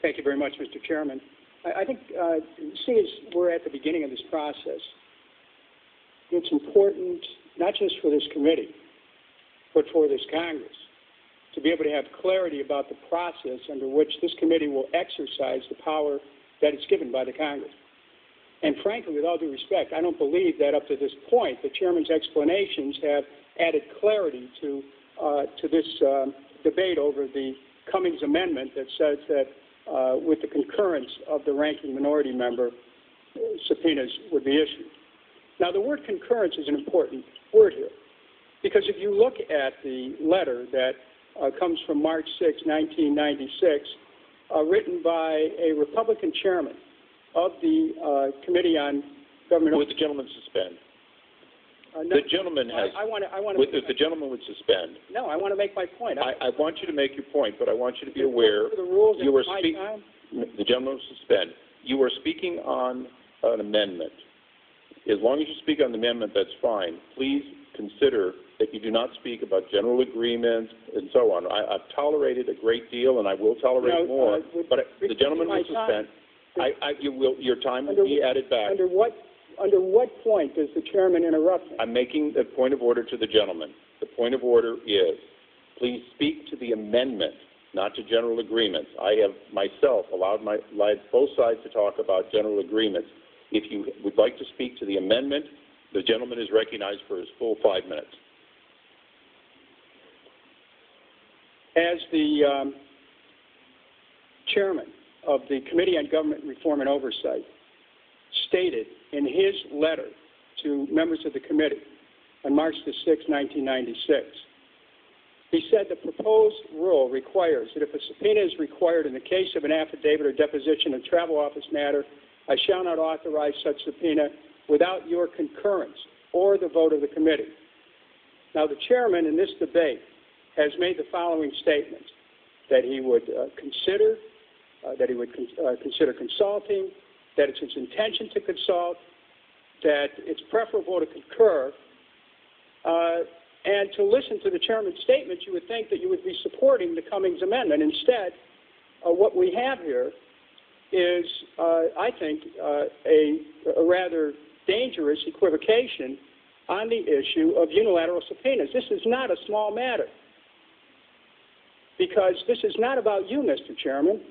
Thank you very much, Mr. Chairman. I think, seeing as we're at the beginning of this process, it's important, not just for this committee, but for this Congress, to be able to have clarity about the process under which this committee will exercise the power that is given by the Congress. And frankly, with all due respect, I don't believe that up to this point, the chairman's explanations have added clarity to this debate over the Cummings amendment that says that with the concurrence of the ranking minority member, subpoenas would be issued. Now, the word concurrence is an important word here, because if you look at the letter that comes from March 6, 1996, written by a Republican chairman of the Committee on Government... Would the gentleman suspend? No, the gentleman has... If the gentleman would suspend... No, I want to make my point. I want you to make your point, but I want you to be aware... The rules you are time? The gentleman will suspend. You are speaking on an amendment. As long as you speak on the amendment, that's fine. Please consider that you do not speak about general agreements and so on. I've tolerated a great deal, and I will tolerate more, but the gentleman will suspend. Your time will be added back. Under what point does the chairman interrupt me? I'm making a point of order to the gentleman. The point of order is, please speak to the amendment, not to general agreements. I have myself allowed both sides to talk about general agreements. If you would like to speak to the amendment, the gentleman is recognized for his full 5 minutes. As the chairman of the Committee on Government Reform and Oversight stated in his letter to members of the committee on March the 6th, 1996, he said the proposed rule requires that if a subpoena is required in the case of an affidavit or deposition of travel office matter, I shall not authorize such subpoena without your concurrence or the vote of the committee. Now, the chairman in this debate has made the following statements: that he would consider consulting, that it's his intention to consult, that it's preferable to concur, and to listen to the chairman's statements, you would think that you would be supporting the Cummings amendment. Instead, what we have here is, I think, a rather dangerous equivocation on the issue of unilateral subpoenas. This is not a small matter, because this is not about you, Mr. Chairman.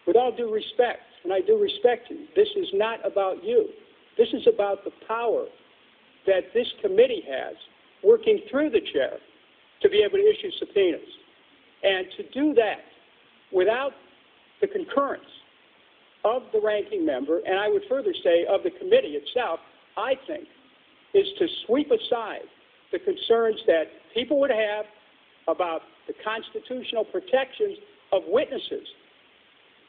With all due respect, and I do respect you, this is not about you. This is about the power that this committee has working through the chair to be able to issue subpoenas. And to do that without the concurrence of the ranking member, and I would further say of the committee itself, I think, is to sweep aside the concerns that people would have about the constitutional protections of witnesses.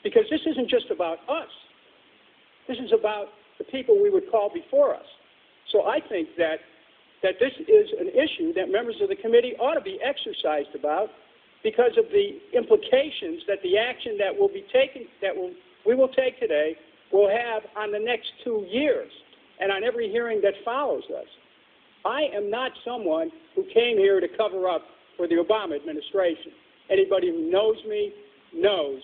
Because this isn't just about us. This is about the people we would call before us. So I think that this is an issue that members of the committee ought to be exercised about, because of the implications that the action that will be taken, we will take today, will have on the next 2 years and on every hearing that follows us. I am not someone who came here to cover up for the Obama administration. Anybody who knows me knows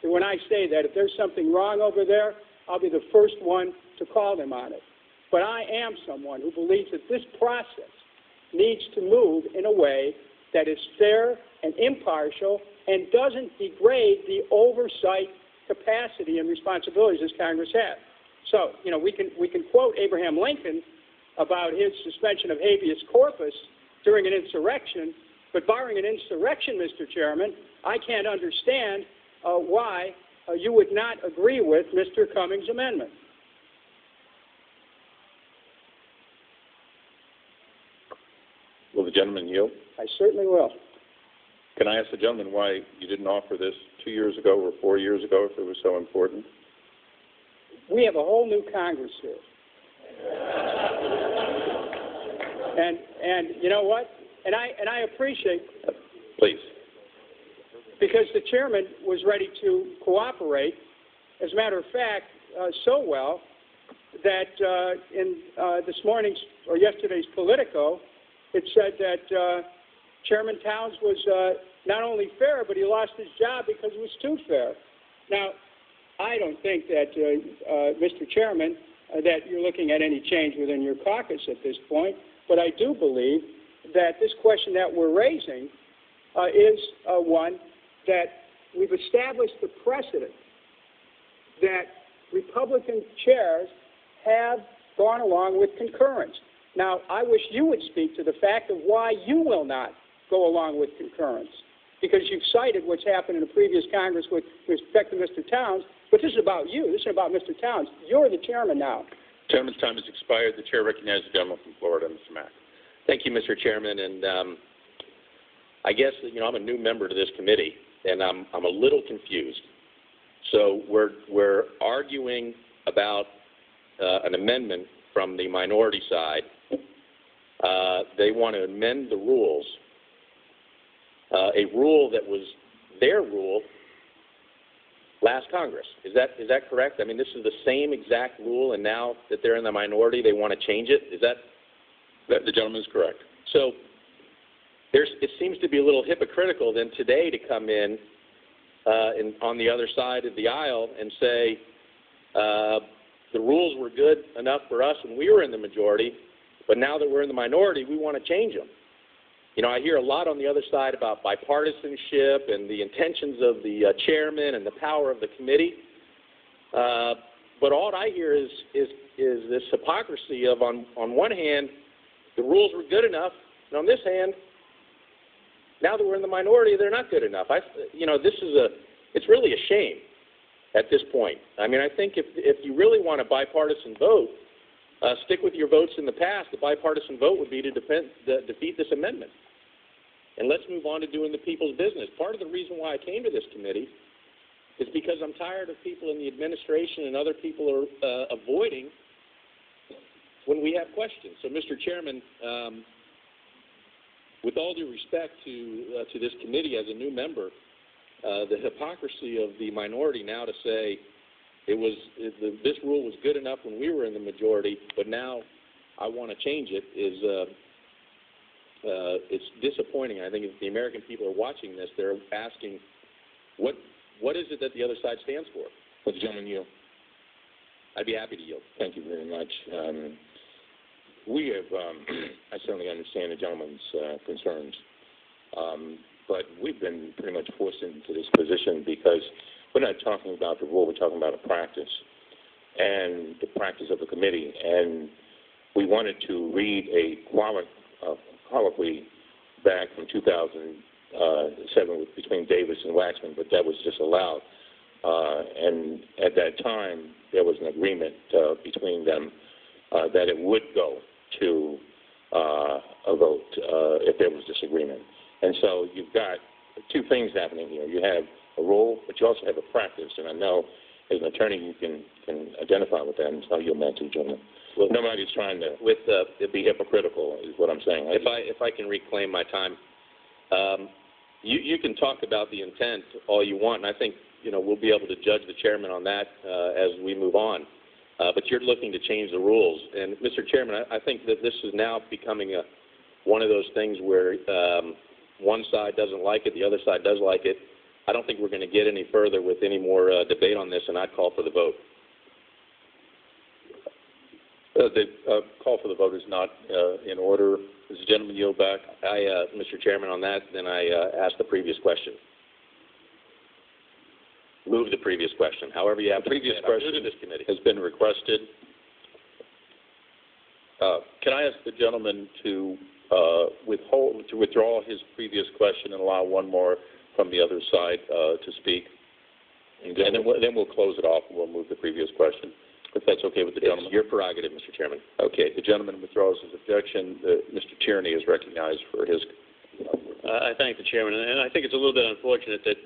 that when I say that, if there's something wrong over there, I'll be the first one to call them on it. But I am someone who believes that this process needs to move in a way that is fair and impartial and doesn't degrade the oversight capacity and responsibilities this Congress has. So, you know, we can quote Abraham Lincoln about his suspension of habeas corpus during an insurrection, but barring an insurrection, Mr. Chairman, I can't understand why you would not agree with Mr. Cummings' amendment. Will the gentleman yield? I certainly will. Can I ask the gentleman why you didn't offer this 2 years ago or 4 years ago if it was so important? We have a whole new Congress here. And you know what? And I appreciate... Please. Because the chairman was ready to cooperate. As a matter of fact, so well that in this morning's or yesterday's Politico, it said that Chairman Towns was not only fair, but he lost his job because it was too fair. Now, I don't think that, Mr. Chairman, that you're looking at any change within your caucus at this point, but I do believe that this question that we're raising is one that we've established the precedent that Republican chairs have gone along with concurrence. Now, I wish you would speak to the fact of why you will not go along with concurrence, because you've cited what's happened in the previous Congress with respect to Mr. Towns, but this is about you. This is about Mr. Towns. You're the chairman now. Gentleman's time has expired. The chair recognizes the gentleman from Florida, Mr. Mack. Thank you, Mr. Chairman. And I guess, I'm a new member to this committee, and I'm a little confused. So we're arguing about an amendment from the minority side. They want to amend the rules, a rule that was their rule last Congress. Is that correct? I mean, this is the same exact rule, and now that they're in the minority, they want to change it. Is that the gentleman is correct? So it seems to be a little hypocritical then today to come in on the other side of the aisle and say the rules were good enough for us when we were in the majority, but now that we're in the minority, we want to change them. I hear a lot on the other side about bipartisanship and the intentions of the chairman and the power of the committee. But all I hear is this hypocrisy of, on one hand, the rules were good enough, and on this hand, now that we're in the minority, they're not good enough. It's really a shame at this point. I mean, I think if you really want a bipartisan vote, stick with your votes in the past. The bipartisan vote would be to defeat this amendment. And let's move on to doing the people's business. Part of the reason why I came to this committee is because I'm tired of people in the administration and other people are avoiding when we have questions. So, Mr. Chairman, with all due respect to this committee as a new member, the hypocrisy of the minority now to say this rule was good enough when we were in the majority, but now I want to change it is it's disappointing. I think if the American people are watching this, they're asking, what is it that the other side stands for? Would the gentleman yield? I'd be happy to yield. Thank you very much. We have, I certainly understand the gentleman's concerns, but we've been pretty much forced into this position because we're not talking about the rule, we're talking about a practice and the practice of the committee. And we wanted to read a colloquy back from 2007 between Davis and Waxman, but that was disallowed. And at that time, there was an agreement between them that it would go to a vote if there was disagreement. And so you've got two things happening here. You have a rule, but you also have a practice. And I know as an attorney you can identify with that and tell your man to gentlemen. Well, nobody's trying to be hypocritical is what I'm saying. If I can reclaim my time, you can talk about the intent all you want, and I think we'll be able to judge the chairman on that as we move on. But you're looking to change the rules. And, Mr. Chairman, I think that this is now becoming one of those things where one side doesn't like it, the other side does like it. I don't think we're going to get any further with any more debate on this, and I'd call for the vote. The call for the vote is not in order. Does the gentleman yield back? Mr. Chairman, on that, then I ask the previous question. Move the previous question. However you have the previous question to this committee has been requested. Can I ask the gentleman to withdraw his previous question and allow one more from the other side to speak? And then we'll close it off and we'll move the previous question, if that's okay with the gentleman. It's your prerogative, Mr. Chairman. Okay. The gentleman withdraws his objection. Mr. Tierney is recognized for his. I thank the chairman, and I think it's a little bit unfortunate that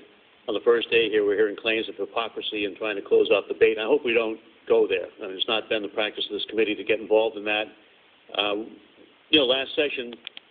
on the first day here we're hearing claims of hypocrisy and trying to close off debate. I hope we don't go there. I mean, it's not been the practice of this committee to get involved in that. Last session